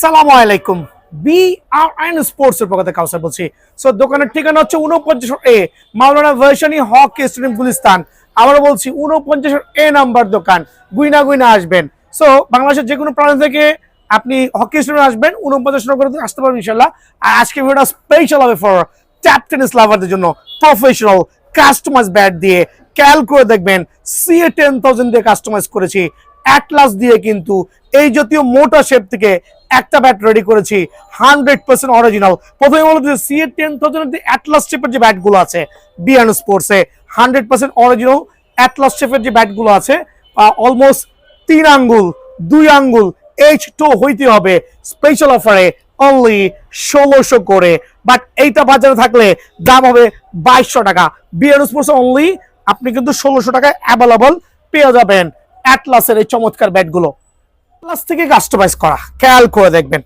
আসসালামু আলাইকুম। BRN sports এর পক্ষ থেকে কাউসার বলছি। সো দোকানের ঠিকানা হচ্ছে 49 মাওলানা ভার্সনি হক স্টেডিয়াম গুলিস্তান। আবারও বলছি 49 নাম্বার দোকান। গুইনা গুইনা আসবেন। সো বাংলাদেশের যে কোনো প্রান্ত থেকে আপনি হকি স্টেডিয়ামে আসবেন, 49 নম্বর আসতে পারবেন ইনশাআল্লাহ। আর আজকে ভিডিওটা স্পেশাল হবে ফর ট্যাপ টেনিস লাভারদের জন্য। প্রফেশনাল কাস্টমাইজ ব্যাট দিয়ে খেয়াল করে দেখবেন CA10000 দিয়ে কাস্টমাইজ করেছি। অ্যাটলাস দিয়ে কিন্তু এই জাতীয় মোটা শেপ থেকে একটা ব্যাট রেডি করেছি 100% অরিজিনাল। প্রথমে বলতে CA10000 এর অ্যাটলাস শেপের যে ব্যাটগুলো আছে বিআরএন স্পোর্টসে 100% অরিজিনাল অ্যাটলাস শেপের যে ব্যাটগুলো আছে অলমোস্ট 3 আঙ্গুল 2 আঙ্গুল H2 হইতে হবে স্পেশাল অফারে অনলি 1600 করে। বাট এইটা বাজারে থাকলে দাম হবে 2200 টাকা। বিআরএন স্পোর্টস অনলি আপনি কিন্তু 1600 টাকায় অ্যাভেলেবল পেয়ে যাবেন অ্যাটলাসের এই চমৎকার ব্যাটগুলো। অ্যাটলাস থেকে কাস্টমাইজ করা, খেয়াল করে দেখবেন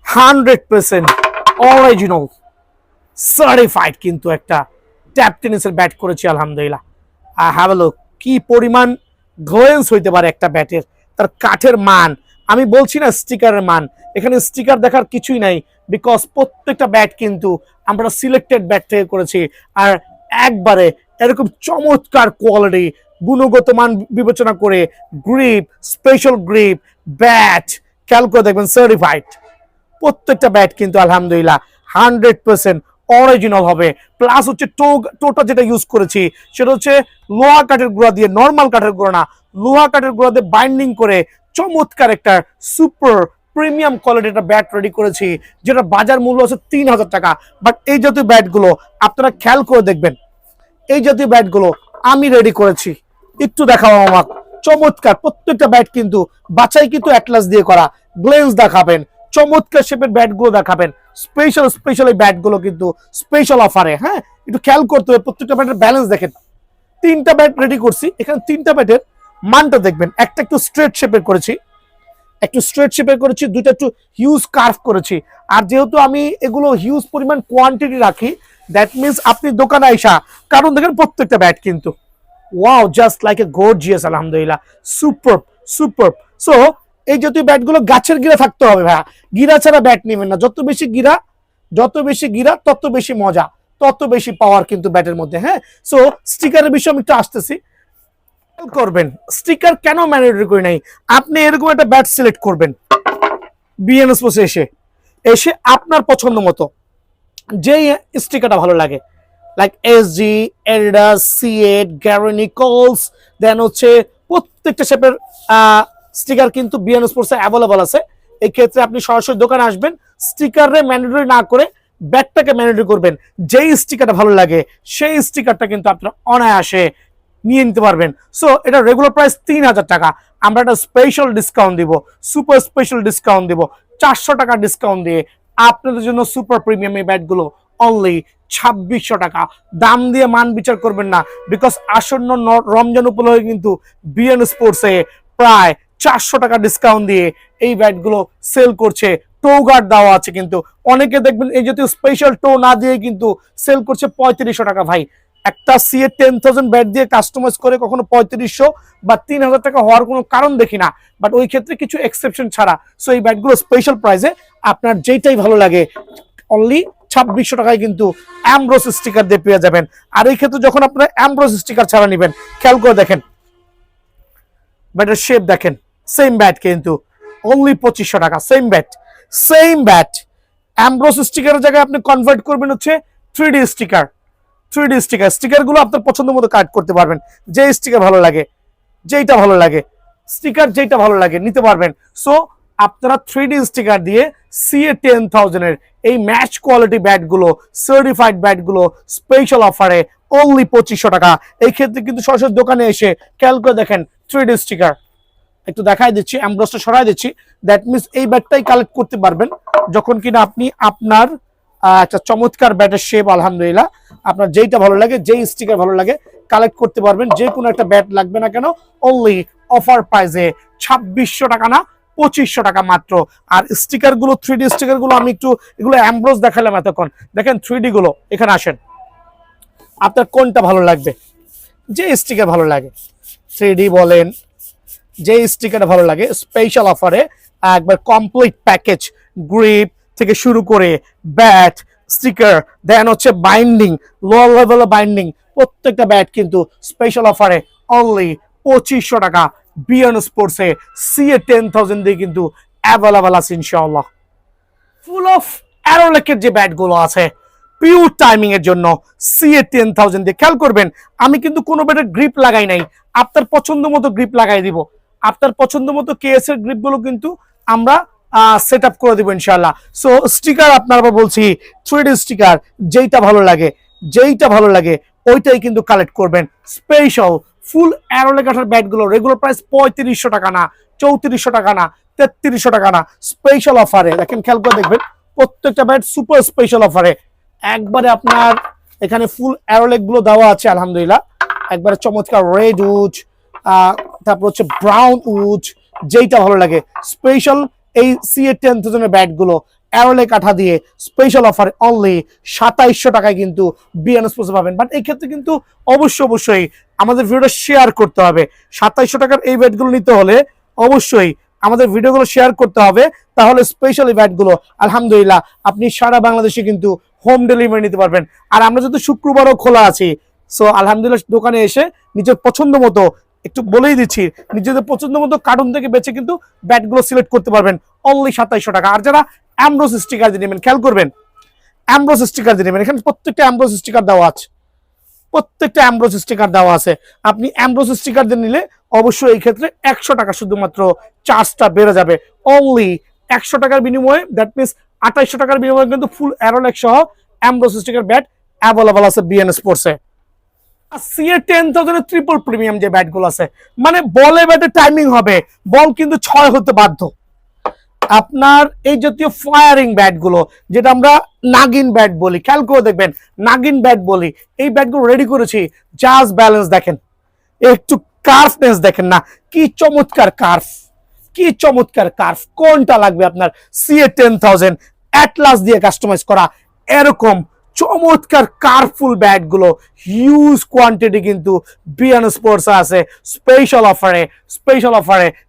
100% অরিজিনাল সার্টিফাইড কিন্তু একটা ট্যাপ টেনিসের ব্যাট করেছি আলহামদুলিল্লাহ। হ্যাভ এ লুক, কি পরিমাণ গ্লেন্স হইতে পারে একটা ব্যাটের, তার কাঠের মান। আমি বলছি না স্টিকারের মান, এখানে স্টিকার দেখার কিছুই নাই, বিকজ প্রত্যেকটা ব্যাট কিন্তু আমরা সিলেক্টেড ব্যাট থেকে করেছি। আর একবারে এরকম চমৎকার কোয়ালিটি গুণগত মান বিবেচনা করে গ্রিপ, স্পেশাল গ্রিপ ব্যাট খেয়াল করে দেখবেন সার্টিফাইড। প্রত্যেকটা ব্যাট কিন্তু আলহামদুলিল্লাহ 100% অরিজিনাল হবে। প্লাস হচ্ছে টোটা যেটা ইউজ করেছি সেটা হচ্ছে লোহা কাঠের গুঁড়া দিয়ে, নর্মাল কাঠের গুঁড়া না, লোহা কাঠের গুঁড়া দিয়ে বাইন্ডিং করে চমৎকার একটা সুপার প্রিমিয়াম কোয়ালিটির একটা ব্যাট রেডি করেছি, যেটা বাজার মূল্য হচ্ছে 3000 টাকা। বাট এই জাতীয় ব্যাটগুলো আপনারা খেয়াল করে দেখবেন, এই জাতীয় ব্যাটগুলো আমি রেডি করেছি। একটু দেখাও আমার চমৎকার প্রত্যেকটা ব্যাট কিন্তু বাছাই কিন্তু অ্যাটলাস দিয়ে করা। গ্লেন্স দেখাবেন, চমৎকার শেপের ব্যাটগুলো দেখাবেন, স্পেশাল এই ব্যাটগুলো কিন্তু স্পেশাল অফারে। হ্যাঁ, একটু খেয়াল করতে হবে, প্রত্যেকটা ব্যাটের ব্যালেন্স দেখেন। 3টা ব্যাট রেডি করছি, এখানে 3টা ব্যাটের মানটা দেখবেন। একটা একটু স্ট্রেট শেপের করেছি, দুইটা একটু হিউজ কার্ভ করেছি। আর যেহেতু আমি এগুলো হিউজ পরিমাণ কোয়ান্টিটি রাখি, দ্যাট মিনস আপনি দোকানে আইসা, কারণ দেখেন প্রত্যেকটা ব্যাট কিন্তু wow just like a gorgeous আলহামদুলিল্লাহ, সুপার। সো এই জাতীয় ব্যাটগুলো গাছের গিরা থাকতে হবে ভাইয়া, গিরা ছাড়া ব্যাট নেবেন না। যত বেশি গিরা তত বেশি মজা, তত বেশি পাওয়ার কিন্তু ব্যাটের মধ্যে। হ্যাঁ, সো স্টিকারের বিষয়ে আমি একটু আসতেছি। করবেন স্টিকার কেন ম্যান্ডেটরি করে নাই, আপনি এরকম একটা ব্যাট সিলেক্ট করবেন বিএনএস পোসে এসে আপনার পছন্দ মতো যেই স্টিকারটা ভালো লাগে, লাইক এসজি, এডিডাস, সিএট, গ্যারোনিকলস, দেন হচ্ছে প্রত্যেকটা শেপের স্টিকার কিন্তু বিএন স্পোর্টসে অ্যাভেলেবল আছে। এই ক্ষেত্রে আপনি সরাসরি দোকানে আসবেন, স্টিকারে ম্যান্ডেটরি না করে ব্যাটটাকে ম্যান্ডেটরি করবেন। যেই স্টিকারটা ভালো লাগে সেই স্টিকারটা কিন্তু আপনারা অনায়াসে নিয়ে নিতে পারবেন। সো এটা রেগুলার প্রাইস 3000 টাকা, আমরা একটা স্পেশাল ডিসকাউন্ট দিব, সুপার স্পেশাল ডিসকাউন্ট দিব 400 টাকা ডিসকাউন্ট দিয়ে আপনাদের জন্য। সুপার প্রিমিয়াম এই ব্যাটগুলো অনলি 2600 টাকা। দাম দিয়ে মান বিচার করবেন না, বিকজ আসন্ন রমজান উপলক্ষে কিন্তু বিএন স্পোর্টসে প্রায় 400 টাকা ডিসকাউন্ট দিয়ে এই ব্যাটগুলো সেল করছে। টো গার্ড দেওয়া আছে, কিন্তু অনেকে দেখবেন এই জাতীয় স্পেশাল টো না দিয়ে কিন্তু সেল করছে 3500 টাকা। ভাই, একটা CA10000 ব্যাট দিয়ে কাস্টমাইজ করে কখনো 3500 বা 3000 টাকা হওয়ার কোনো কারণ দেখি না। বাট ওই ক্ষেত্রে কিছু এক্সেপশন ছাড়া সো এই ব্যাটগুলো স্পেশাল প্রাইসে আপনার যেটাই ভালো লাগে অনলি 2600 টাকায় কিন্তু অ্যামব্রোস স্টিকার দিয়ে পেয়ে যাবেন। আর এই ক্ষেত্রে যখন আপনারা অ্যামব্রোস স্টিকার ছাড়া নেবেন, খেয়াল করে দেখেন ব্যাটের শেপ দেখেন, সেম ব্যাট কিন্তু অনলি 2500 টাকা। সেম ব্যাট অ্যামব্রোস স্টিকারের জায়গায় আপনি কনভার্ট করবেন হচ্ছে 3D স্টিকারগুলো আপনার পছন্দ মতো কাট করতে পারবেন। যে স্টিকার ভালো লাগে, স্টিকার যেটা ভালো লাগে নিতে পারবেন। সো আপনারা 3D স্টিকার দিয়ে CA10000 এর এই ম্যাচ কোয়ালিটি ব্যাটগুলো, সার্টিফাইড ব্যাটগুলো স্পেশাল অফারে অনলি 2500 টাকা। এই ক্ষেত্রে কিন্তু সরাসরি দোকানে এসে খেয়াল করে দেখেন 3D স্টিকার একটু দেখাই দিচ্ছি, অ্যামব্রোসটা সরাই দিচ্ছি। দ্যাট মিনস এই ব্যাটটাই কালেক্ট করতে পারবেন যখন কিনা আপনি আপনার একটা চমৎকার ব্যাটের শেপ আলহামদুলিল্লাহ আপনার যেইটা ভালো লাগে, যেই স্টিকার ভালো লাগে কালেক্ট করতে পারবেন। যে কোনো একটা ব্যাট লাগবে না কেন অনলি অফার প্রাইসে 2600 টাকা না 2500 টাকা মাত্র। আর স্টিকার গুলো 3D স্টিকার গুলো আমি একটু এগুলো অ্যামব্রোস দেখালাম এতক্ষণ, দেখেন 3D গুলো। এখানে আসেন, আপনার কোনটা ভালো লাগবে, যে স্টিকার ভালো লাগে 3D বলেন, যে স্টিকারটা ভালো লাগে স্পেশাল অফারে একবার কমপ্লিট প্যাকেজ, গ্রিপ থেকে শুরু করে ব্যাট, স্টিকার, দেন হচ্ছে বাইন্ডিং, লোয়ার লেভেলের বাইন্ডিং, প্রত্যেকটা ব্যাট কিন্তু স্পেশাল অফারে অনলি 2500 টাকা বিএন স্পোর্টসে সিএ 10,000 দিয়ে কিন্তু অ্যাভেলেবেল আছে ইনশাআল্লাহ। ফুল অফ অ্যারোলেকের যে ব্যাটগুলো আছে পিওর টাইমিং এর জন্য সিএ 10,000 দিয়ে, খেয়াল করবেন আমি কিন্তু কোনো ব্যাটের গ্রিপ লাগাই নাই, আপনার পছন্দ মতো গ্রিপ লাগাই দিব, আপনার পছন্দ মতো কেএস এর গ্রিপ গুলো কিন্তু আমরা সেট আপ করে দিব ইনশাআল্লাহ। সো স্টিকার আপনার বলছি 3D স্টিকার, যেইটা ভালো লাগে ওইটাই কিন্তু কালেক্ট করবেন। স্পেশাল ফুল অ্যারোলে কাঠার ব্যাটগুলো রেগুলার প্রাইস 3500 টাকা না, 3400 টাকা না, 3300 টাকা না, স্পেশাল অফারে দেখেন, খেয়াল করে দেখবেন প্রত্যেকটা ব্যাট সুপার স্পেশাল অফারে একবারে আপনার এখানে ফুল অ্যারোলেক গুলো দেওয়া আছে আলহামদুলিল্লাহ, একবারে চমৎকার রেড উড, তারপর হচ্ছে ব্রাউন উড, যেইটা ভালো লাগে। স্পেশাল এই সিএ 10,000 ব্যাট গুলো অ্যারোলে কাঠা দিয়ে স্পেশাল অফার অনলি 2700 টাকায় কিন্তু বিএন স্পোর্টসে পাবেন। বাট এই ক্ষেত্রে কিন্তু অবশ্যই আমাদের ভিডিওটা শেয়ার করতে হবে। 2700 টাকার এই ব্যাটগুলো নিতে হলে অবশ্যই আমাদের ভিডিওগুলো শেয়ার করতে হবে, তাহলে স্পেশাল এই ব্যাটগুলো আলহামদুলিল্লাহ আপনি সারা বাংলাদেশে কিন্তু হোম ডেলিভারি নিতে পারবেন। আর আমরা যেহেতু শুক্রবারও খোলা আছি, সো আলহামদুলিল্লাহ দোকানে এসে নিজের পছন্দ মতো, একটু বলেই দিচ্ছি, নিজেদের পছন্দ মতো কার্টুন থেকে বেছে কিন্তু ব্যাটগুলো সিলেক্ট করতে পারবেন অনলি 2700 টাকা। আর যারা অ্যামব্রোস স্টিকার দিয়ে নেবেন, খেয়াল করবেন অ্যামব্রোস স্টিকার দিয়ে নেবেন, এখানে প্রত্যেকটা অ্যামব্রোস স্টিকার দেওয়া আছে, প্রত্যেকটা অ্যামব্রোস স্টিকার দেওয়া আছে। আপনি অ্যামব্রোস স্টিকার দিয়ে নিলে অবশ্যই এই ক্ষেত্রে 100 টাকা শুধুমাত্র চার্জটা বেড়ে যাবে, অনলি 100 টাকার বিনিময়ে, দ্যাট মিনস 2800 টাকার বিনিময়ে কিন্তু ফুল অ্যারোলেক সহ অ্যামব্রোস স্টিকার ব্যাট অ্যাভেলেবল আছে বিএন স্পোর্টসে। সিএ 10,000 ট্রিপল প্রিমিয়াম যে ব্যাটগুলো আছে, মানে বলে ব্যাটে টাইমিং হবে, বল কিন্তু 6 হতে বাধ্য। আপনার এই জাতীয় ফায়ারিং ব্যাট গুলো, যেটা আমরা নাগিন ব্যাট বলি, খেয়াল করে দেখবেন নাগিন ব্যাট বলি, এই ব্যাটগুলো রেডি করেছি। জাস্ট ব্যালেন্স দেখেন, একটু কার্ফনেস দেখেন না, কি চমৎকার কার্ফ, কি চমৎকার কার্ফ। কোনটা লাগবে আপনার? সিএ 10,000 অ্যাটলাস দিয়ে কাস্টমাইজ করা এরকম চমৎকার কার্ফুল ব্যাট গুলো হিউজ কোয়ান্টিটি কিন্তু বিএন স্পোর্টস আছে স্পেশাল অফারে,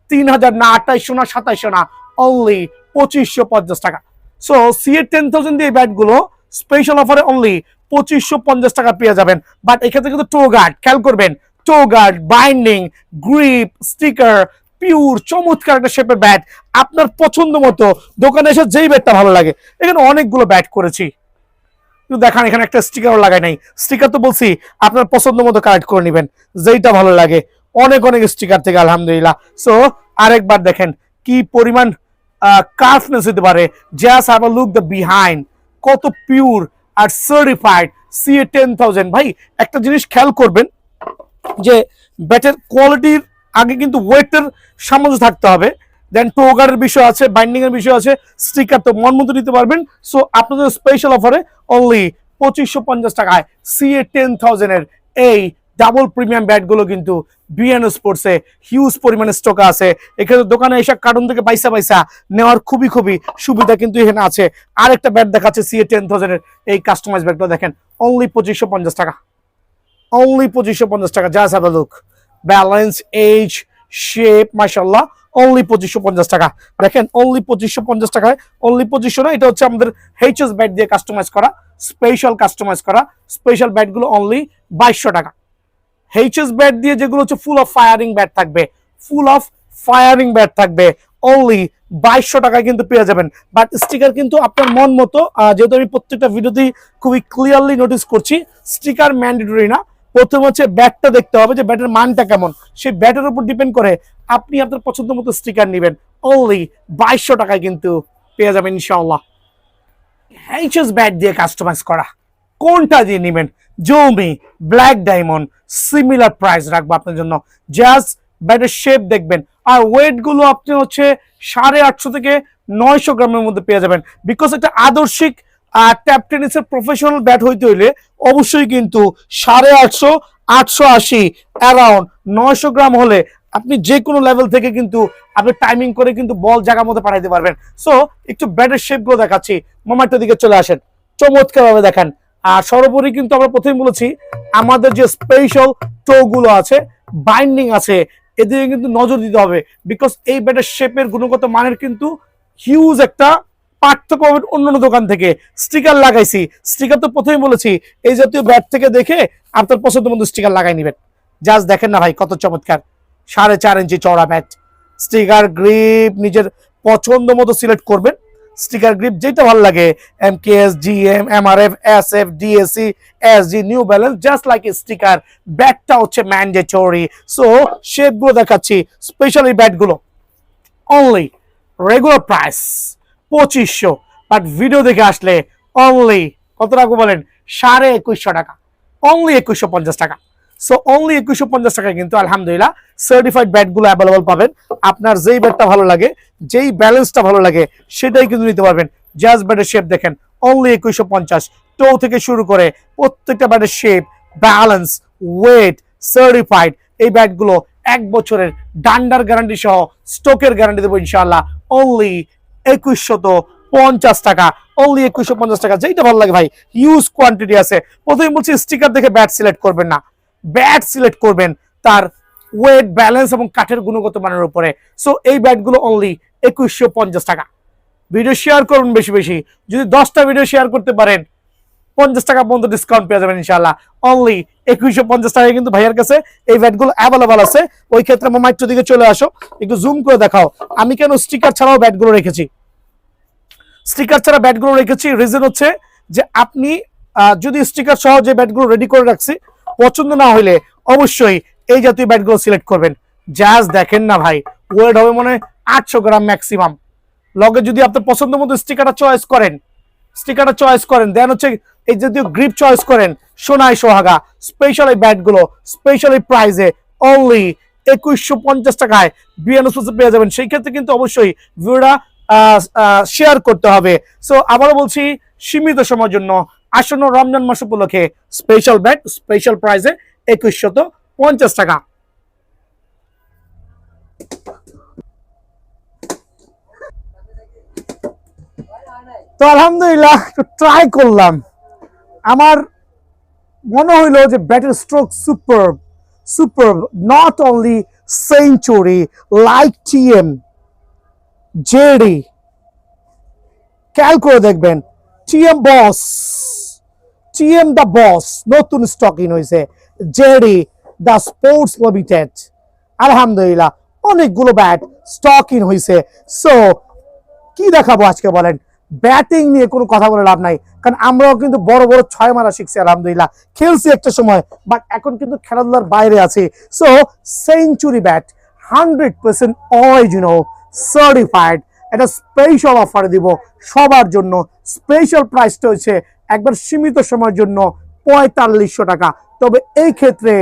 3000 না, 2800 না, 2700 না, অনলি 2550 টাকা। সো সিএ 10,000 দিয়ে ব্যাট গুলো স্পেশাল অফারে অনলি 2550 টাকা পেয়ে যাবেন। বাট এক্ষেত্রে কিন্তু টো গার্ড, খেয়াল করবেন toe guard, binding, grip, sticker, pure চমৎকার একটা শেপের ব্যাট আপনার পছন্দ মতো দোকানে এসে যেই ব্যাটটা ভালো লাগে। এখানে অনেকগুলো ব্যাট করেছি, কিন্তু দেখান এখানে একটা স্টিকারও লাগাই নাই। স্টিকার তো বলছি আপনার পছন্দ মতো কালেক্ট করে নেবেন, যেইটা ভালো লাগে। অনেক স্টিকার থেকে আলহামদুলিল্লাহ। সো আরেকবার দেখেন কি পরিমাণ কার্ফনেস হতে পারে। Just have a look the behind, কত পিওর আর সার্টিফাইড সিএ 10,000। ভাই একটা জিনিস খেয়াল করবেন যে ব্যাটের কোয়ালিটির আগে কিন্তু ওয়েটের সামঞ্জস্য থাকতে হবে, দেন টোগারের বিষয় আছে, বাইন্ডিং এর বিষয় আছে, স্টিকার তো মন মতো নিতে পারবেন। সো আপনাদের স্পেশাল অফারে অনলি 2550 টাকায় সিএ 10,000 এর এই ডাবল প্রিমিয়াম ব্যাট গুলো কিন্তু বিএন স্পোর্টসে হিউজ পরিমাণে স্টক আছে। এখানে দোকানে এসে কার্টুন থেকে পয়সা নেওয়ার খুবই সুবিধা কিন্তু এখানে আছে। আরেকটা ব্যাট দেখাচ্ছে সিএ 10,000 এর এই কাস্টমাইজ ব্যাটটা দেখেন অনলি 2550 টাকা, অনলি 2550 টাকা। Just have a look, balance, edge, shape, মাশাআল্লাহ, অনলি 2550 টাকা। দেখেন অনলি 2550 টাকায়, অনলি 2500 না, এটা হচ্ছে আমাদের এইচএস ব্যাট দিয়ে কাস্টমাইজ করা, স্পেশাল ব্যাটগুলো অনলি 2200 টাকা। এইচএস ব্যাট দিয়ে যেগুলো হচ্ছে ফুল অফ ফায়ারিং ব্যাট থাকবে অনলি 2200 টাকায় কিন্তু পেয়ে যাবেন। বাট স্টিকার কিন্তু আপনার মন মতো, যেহেতু আমি প্রত্যেকটা ভিডিওতেই খুবই ক্লিয়ারলি নোটিস করছি স্টিকার ম্যান্ডেটরি না। প্রথম হচ্ছে ব্যাটটা দেখতে হবে যে ব্যাটের মানটা কেমন, সেই ব্যাটের উপর ডিপেন্ড করে আপনি আপনার পছন্দ মতো স্টিকার নেবেন। অনলি 2200 টাকায় কিন্তু পেয়ে যাবেন ইনশাআল্লাহ। এইচএস ব্যাট দিয়ে কাস্টমাইজ করা, কোনটা দিয়ে নেবেন? জমি, ব্ল্যাক ডায়মন্ড, সিমিলার প্রাইস রাখবো আপনার জন্য। জাস্ট ব্যাটের শেপ দেখবেন, আর ওয়েট গুলো আপনি হচ্ছে 850 থেকে 900 গ্রামের মধ্যে পেয়ে যাবেন। বিকজ একটা আদর্শিক ট্যাপ টেনিসের প্রফেশনাল ব্যাট হইতে হইলে অবশ্যই কিন্তু 850, 880, অ্যারাউন্ড 900 গ্রাম হলে আপনি যে কোনো লেভেল থেকে কিন্তু আপনি টাইমিং করে কিন্তু বল জায়গার মধ্যে পাঠাইতে পারবেন। সো একটু ব্যাটের শেপ গুলো দেখাচ্ছি, মোমেন্টের দিকে চলে আসেন, চমৎকার ভাবে দেখেন। আর সর্বোপরি কিন্তু আমরা প্রথমে বলেছি আমাদের যে স্পেশাল টো গুলো আছে, বাইন্ডিং আছে, এদিকে কিন্তু নজর দিতে হবে, বিকজ এই ব্যাটের শেপের গুণগত মানের কিন্তু হিউজ একটা পার্থক্য হবে অন্যান্য দোকান থেকে। স্টিকার লাগাইছি, স্টিকার তো প্রথমেই বলেছি এই জাতীয় ব্যাট থেকে দেখে আপনার পছন্দ মতো স্টিকার লাগাই নিবেন। জাস্ট দেখেন না ভাই কত চমৎকার, 4.5 ইঞ্চি চওড়া ব্যাট। স্টিকার গ্রিপ নিজের পছন্দ মতো সিলেক্ট করবেন, স্টিকার গ্রিপ যেটা ভালো লাগে, MKS, GM, MRF, SF, DSC, SG, new balance, just like sticker. ব্যাটটা হচ্ছে ম্যান্ডেটরি। সো শেপগুলো দেখাচ্ছি, স্পেশাল এই ব্যাটগুলো only regular price 2500, but video দেখে আসলে অনলি কত টাকা বলেন, 2150 টাকা, অনলি 2150 টাকা। সো অনলি 2150 টাকায় কিন্তু আলহামদুলিল্লাহ সার্টিফাইড ব্যাটগুলো অ্যাভেলেবল পাবেন। আপনার যেই ব্যাটটা ভালো লাগে, যেই ব্যালেন্সটা ভালো লাগে সেটাই কিন্তু নিতে পারবেন। জাস্ট ব্যাটের শেপ দেখেন, অনলি 2150, টো থেকে শুরু করে প্রত্যেকটা ব্যাটের শেপ, ব্যালেন্স, ওয়েট সার্টিফাইড। এই ব্যাটগুলো 1 বছরের ডান্ডার গ্যারান্টি সহ স্টোকের গ্যারান্টি দেবো ইনশাআল্লাহ। অনলি 2150 টাকা, অনলি 2150 টাকা। যেইটা ভালো লাগে ভাই, হিউজ কোয়ান্টিটি আছে। প্রথমে বলছি স্টিকার দেখে ব্যাট সিলেক্ট করবেন না, ব্যাট সিলেক্ট করবেন তার ওয়েট, ব্যালেন্স এবং কাঠের গুণগত মানের উপরে। সো এই ব্যাটগুলো অনলি 2150 টাকা। ভিডিও শেয়ার করুন বেশি বেশি, যদি 10টা ভিডিও শেয়ার করতে পারেন 50 টাকা পর্যন্ত ডিসকাউন্ট পেয়ে যাবেন ইনশাআল্লাহ। অনলি 2150 টাকায় কিন্তু ভাইয়ের কাছে এই ব্যাটগুলো অ্যাভেলেবল আছে। ওই ক্ষেত্রে মামা একটু দিকে চলে আসো, একটু জুম করে দেখাও আমি কেন স্টিকার ছাড়াও ব্যাটগুলো রেখেছি। স্টিকার ছাড়া ব্যাটগুলো রেখেছি রিজন হচ্ছে যে আপনি যদি স্টিকার সহ যে ব্যাটগুলো রেডি করে রাখছি পছন্দ না হইলে অবশ্যই এই জাতীয় ব্যাটগুলো সিলেক্ট করবেন। জাস্ট দেখেন না ভাই, ওয়েট হবে মনে 800 গ্রাম ম্যাক্সিমাম। লগে যদি আপনার পছন্দ মতো স্টিকারটা চয়েস করেন দেন হচ্ছে এই জাতীয় গ্রিপ চয়েস করেন, সোনাই সোহাগা স্পেশাল এই ব্যাটগুলো স্পেশাল এই প্রাইজে অনলি 2150 টাকায় বিএনএস পেয়ে যাবেন। সেই ক্ষেত্রে কিন্তু অবশ্যই ভিডিওটা শেয়ার করতে হবে। সো আবারও বলছি, সীমিত সময়ের জন্য আসন্ন রমজান মাস উপলক্ষে স্পেশাল ব্যাট স্পেশাল প্রাইজে 2150 টাকা। তো আলহামদুলিল্লাহ ট্রাই করলাম, আমার মনে হইলো যে ব্যাটের stroke super, not only century like TM, JD, খেয়াল করে দেখবেন TM দ্য বস নতুন স্টক ইন হয়েছে, জেডি দ্য স্পোর্টস লিমিটেড। আলহামদুলিল্লাহ অনেকগুলো ব্যাট স্টক ইন হয়েছে। সো কি দেখাবো আজকে বলেন, ব্যাটিং নিয়ে কোনো কথা বলে লাভ নাই, কারণ আমরাও কিন্তু বড় বড় 6 মারা শিখছি আলহামদুলিল্লাহ, খেলছি একটা সময়, বাট এখন কিন্তু খেলাধুলার বাইরে আছি। So century bat 100% original certified, এটা স্পেশাল অফারে দিব সবার জন্য। স্পেশাল প্রাইসটা হচ্ছে একবার সীমিত সময়ের জন্য 4500 টাকা। তবে এই ক্ষেত্রে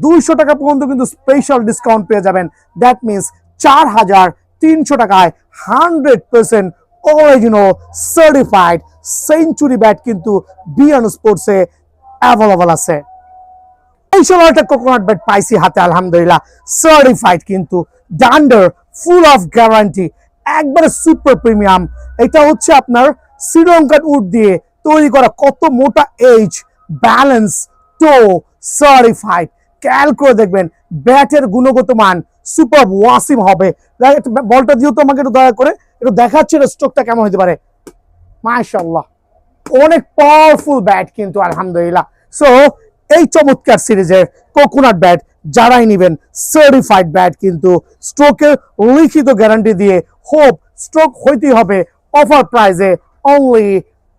200 টাকা পর্যন্ত কিন্তু স্পেশাল ডিসকাউন্ট পেয়ে যাবেন। দ্যাট মিনস 4300 টাকায় 100% অরিজিনাল সার্টিফাইড সেঞ্চুরি ব্যাট কিন্তু বিএন স্পোর্টসে অ্যাভেলেবল আছে। এই সময়টা কোকোনাট ব্যাট পাইছি হাতে আলহামদুলিল্লাহ, সার্টিফাইড কিন্তু ডান্ডার, ফুল অফ গ্যারান্টি, একবারে সুপার প্রিমিয়াম। এটা হচ্ছে আপনার শ্রীলঙ্কান উড দিয়ে তৈরি করা, কত মোটা এজ, ব্যালেন্স, টো, সার্টিফাইড। খেয়াল করে দেখবেন ব্যাটের গুণগত মান সুপার ওয়াসিম হবে। বলটা দিও তো আমাকে একটু দয়া করে, একটু দেখাচ্ছে স্ট্রোকটা কেমন হতে পারে। মাশাআল্লাহ অনেক পাওয়ারফুল ব্যাট কিন্তু আলহামদুলিল্লাহ। সো এই চমৎকার সিরিজের কোকোনাট ব্যাট যারাই নেবেন, সার্টিফাইড ব্যাট কিন্তু স্ট্রোকের লিখিত গ্যারান্টি দিয়ে, হোপ স্ট্রোক হইতেই হবে অফার প্রাইজে অনলি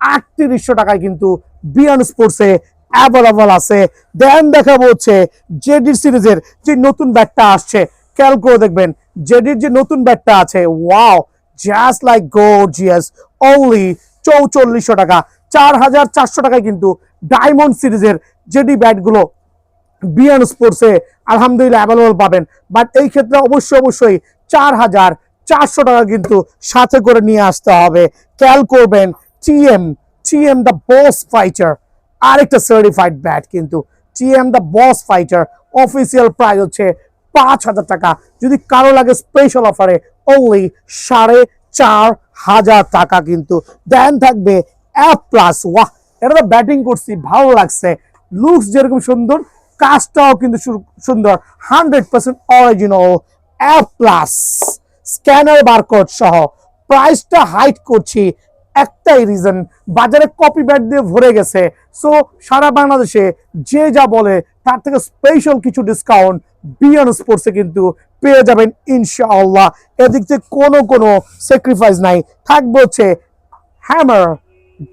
3800 টাকায় কিন্তু বিএন স্পোর্টসে অ্যাভেলেবল আছে। দেন দেখাবো হচ্ছে জেডির সিরিজের যে নতুন ব্যাটটা আসছে, খেয়াল করে দেখবেন জেডির যে নতুন ব্যাটটা আছে, wow just like gorgeous, only 4400 টাকা, 4400 টাকায় কিন্তু ডায়মন্ড সিরিজের জেডি ব্যাটগুলো বিএন স্পোর্টসে আলহামদুলিল্লাহ অ্যাভেলেবল পাবেন। বাট এই ক্ষেত্রে অবশ্যই 4400 টাকা কিন্তু সাথে করে নিয়ে আসতে হবে। খেয়াল করবেন টিএম দ্য বস ফাইটার, আরেকটা সার্টিফাইড ব্যাট কিন্তু TM the boss fighter, official price হচ্ছে 5000 টাকা। যদি কারো লাগে স্পেশাল অফারে অনলি 4500 টাকা কিন্তু। দেন থাকবে F+, ওয়াহ এটা তো ব্যাটিং করছি ভালো লাগছে, লুকস যেরকম সুন্দর, কাজটাও কিন্তু সুন্দর, 100% অরিজিনাল, A+ স্ক্যানার বারকোড সহ। প্রাইসটা হাইট করছি একটাই রিজন, বাজারে কপি ব্যাট দিয়ে ভরে গেছে। সো সারা বাংলাদেশে যে যা বলে তার থেকে স্পেশাল কিছু ডিসকাউন্ট বিয়ন স্পোর্টসে কিন্তু পেয়ে যাবেন ইনশাআল্লাহ। এদিক থেকে কোনো স্যাক্রিফাইস নাই। থাকবে হচ্ছে হ্যামার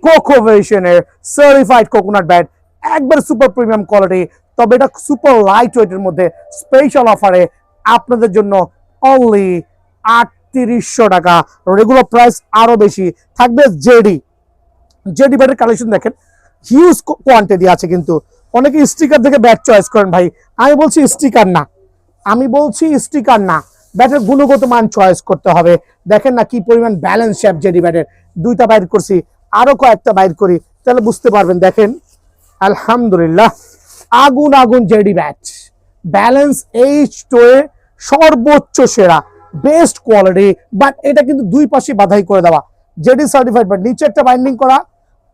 গোকো ভার্সনের সার্টিফাইড কোকোনাট ব্যাট, একবার সুপার প্রিমিয়াম কোয়ালিটি, তবে এটা সুপার লাইট ওয়েটের মধ্যে। স্পেশাল অফারে আপনাদের জন্য অনলি 3800 টাকা, রেগুলার প্রাইস আরো বেশি থাকবে। জেডি ব্যাটের কালেকশন দেখেন, হিউজ কোয়ান্টিটি আছে। কিন্তু অনেকে স্টিকার দেখে ব্যাট চয়েস করেন ভাই, আমি বলছি স্টিকার না, ব্যাটের গুণগত মান চয়েস করতে হবে। দেখেন না কি পরিমাণ ব্যালেন্স শেপ জেডি ব্যাটের। দুইটা বাইর করছি, আরো কয়েকটা বাইর করি, তাহলে বুঝতে পারবেন। দেখেন আলহামদুলিল্লাহ, আগুন জেডি ব্যাট, ব্যালেন্স H2 সর্বোচ্চ সেরা, বেস্ট কোয়ালিটি। বাট এটা কিন্তু দুই পাশে বাধাই করে দেওয়া, জেডি সার্টিফাইড ব্যাট, নিচে একটা বাইন্ডিং করা,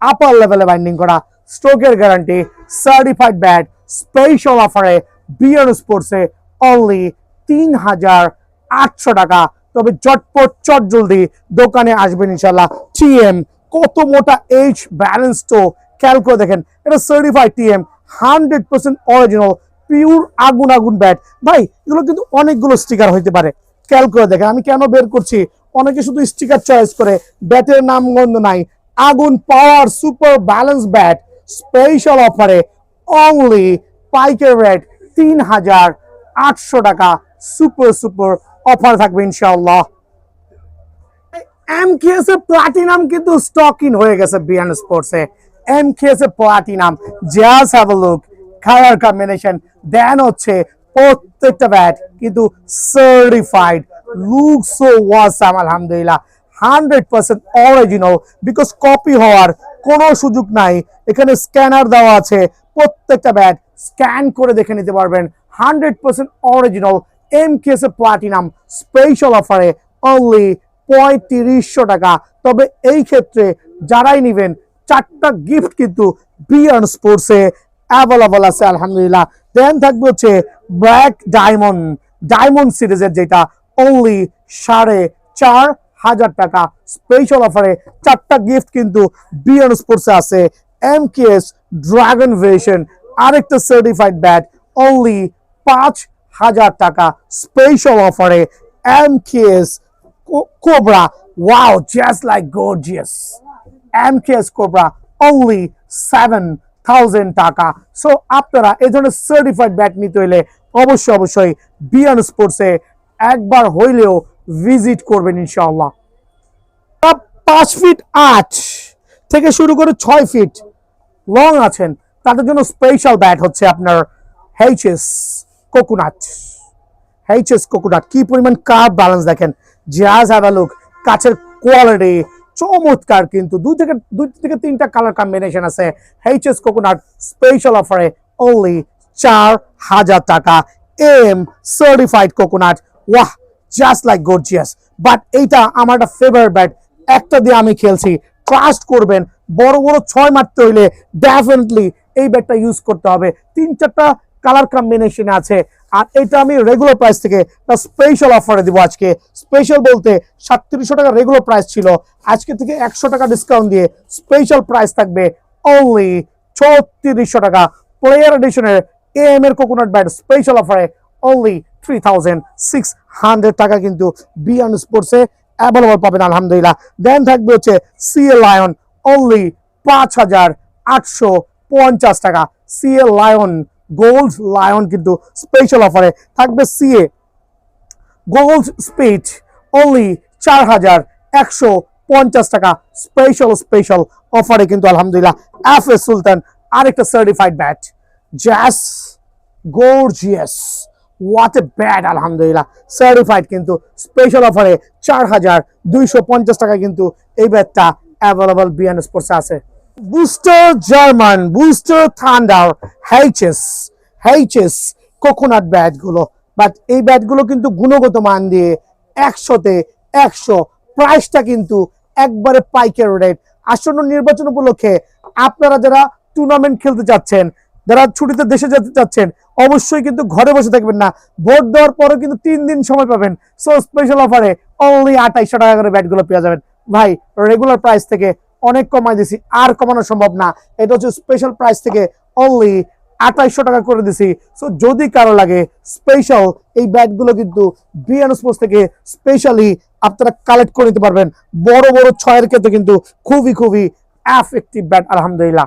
আপার লেভেলে বাইন্ডিং করা, স্ট্রোকের গ্যারান্টি, সার্টিফাইড ব্যাট। স্পেশাল অফারে বিয়ন স্পোর্টসে অনলি 3800 টাকা। তবে চটপট চট জলদি দোকানে আসবেন ইনশাল্লাহ। টিএম কত মোটা H ব্যালেন্স, তো খেয়াল করে দেখেন, এটা সার্টিফাইড টিএম, 100% অরিজিনাল, পিওর আগুন ব্যাট। ভাই এগুলো কিন্তু অনেকগুলো স্টিকার হইতে পারে, খেয়াল করে দেখেন। আমি কেন বের করছি, অনেকে শুধু স্টিকার চয়েস করে, ব্যাটের নাম গন্ধ নাই। আগুন পাওয়ার সুপার ব্যালেন্স ব্যাট, স্পেশাল অফারে অনলি পাইকারি রেট 3800 টাকা। সুপার অফার থাকবে ইনশাআল্লাহ। এমকেএস এর প্লাটিনাম কিন্তু স্টক ইন হয়ে গেছে বিয়ান স্পোর্টসে। এমকেএস এর platinum, just have a look, colour combination then হচ্ছে প্রত্যেকটা ব্যাট কিন্তু সার্টিফাইড, লুক সো ওয়াসাম আলহামদুলিল্লাহ, 100% অরিজিনাল। বিকজ কপি হওয়ার কোনো সুযোগ নাই। এখানে স্ক্যানার দেওয়া আছে, প্রত্যেকটা ব্যাট স্ক্যান করে দেখে নিতে পারবেন। 100% অরিজিনাল এমকেএস এর প্লাটিনাম, স্পেশাল অফারে অনলি 3500 টাকা। তবে এই ক্ষেত্রে যারাই নেবেন, 4টা গিফট কিন্তু বিয়ন স্পোর্টসে অ্যাভেলেবল আছে আলহামদুলিল্লাহ। দেন থাকবে হচ্ছে ব্ল্যাক ডায়মন্ড সিরিজের, যেটা অনলি 4500 টাকা। স্পেশাল অফারে 4টা গিফট কিন্তু বিয়ন স্পোর্টসে আছে। এমকেএস ড্রাগন ভার্সন, আরেকটা সার্টিফাইড ব্যাট, অনলি 5000 টাকা। স্পেশাল অফারে MKS Cobra, wow, just like gorgeous. MKS Cobra only 7000 টাকা। সো আপনারা এই ধরনের সার্টিফাইড ব্যাট নিতে হলে অবশ্যই বিয়ন স্পোর্টসে একবার হইলেও ভিজিট করবেন ইনশাআল্লাহ। 5 ফিট 8 থেকে শুরু করে 6 ফিট লং আছেন, তাদের জন্য স্পেশাল ব্যাট হচ্ছে আপনার HS কোকোনাট। কি পরিমাণ কার্ভ ব্যালেন্স দেখেন, জাস্ট হ্যাভ আ লুক, কাছের কোয়ালিটি চমৎকার। কিন্তু দুই থেকে তিনটা কালার কম্বিনেশন আছে। HS কোকোনাট স্পেশাল অফারে অনলি 4000 টাকা। এম সার্টিফাইড কোকোনাট, ওয়াহ, জাস্ট লাইক গর্জিয়াস। বাট এইটা আমার একটা ফেভারিট ব্যাট, একটা দিয়ে আমি খেলছি, ট্রাস্ট করবেন। বড় 6 মারতে হইলে ডেফিনেটলি এই ব্যাটটা ইউজ করতে হবে। 3-4টা কালার কম্বিনেশন আছে। আর এটা আমি রেগুলার প্রাইস থেকে স্পেশাল অফারে দিব আজকে। স্পেশাল বলতে 3700 টাকা রেগুলার প্রাইস ছিল, আজকে থেকে 100 টাকা ডিসকাউন্ট দিয়ে স্পেশাল প্রাইস থাকবে অনলি 3600 টাকা। প্লেয়ার এডিশনের AM এর কোকোনাট ব্যাট স্পেশাল অফারে অনলি 3600 টাকা কিন্তু বিয়ন স্পোর্টসে অ্যাভেলেবল পাবেন আলহামদুলিল্লাহ। দেন থাকবে হচ্ছে CL লায়ন, অনলি 5850 টাকা। CL লায়ন গোল্ড লায়ন কিন্তু স্পেশাল অফারে থাকবে। CA গোল্ড স্পিড অনলি 4150 টাকা। স্পেশাল অফারে কিন্তু আলহামদুলিল্লাহ। FS সুলতান, আরেকটা certified bat, just gorgeous, what a bat আলহামদুলিল্লাহ, সার্টিফাইড কিন্তু স্পেশাল অফারে 4250 টাকা কিন্তু এই ব্যাটটা অ্যাভেলেবল বিয়ন স্পোর্টসে আছে। Booster German, booster thunder, HS coconut ব্যাটগুলো। বাট এই ব্যাটগুলো কিন্তু গুণগত মান দিয়ে 100তে 100, প্রাইসটা কিন্তু একবারে পাইকারি রেট। আসন্ন নির্বাচন উপলক্ষে আপনারা যারা টুর্নামেন্ট খেলতে চাচ্ছেন, যারা ছুটিতে দেশে যেতে চাচ্ছেন অবশ্যই কিন্তু ঘরে বসে থাকবেন না, ভোট দেওয়ার পরে কিন্তু 3 দিন সময় পাবেন। সো স্পেশাল অফারে অনলি 2800 টাকা করে ব্যাটগুলো পেয়ে যাবেন। ভাই রেগুলার প্রাইস থেকে অনেক কমাই দিছি, আর কমানো সম্ভব না। এটা হচ্ছে স্পেশাল প্রাইস থেকে অনলি 2800 টাকা করে দিছি। সো যদি কারো লাগে স্পেশাল এই ব্যাটগুলো কিন্তু বিএন স্পোর্টস থেকে স্পেশালি আপনারা কালেক্ট করে নিতে পারবেন। বড় বড় 6-এর ক্ষেত্রে কিন্তু খুবই এফেক্টিভ ব্যাট আলহামদুলিল্লাহ।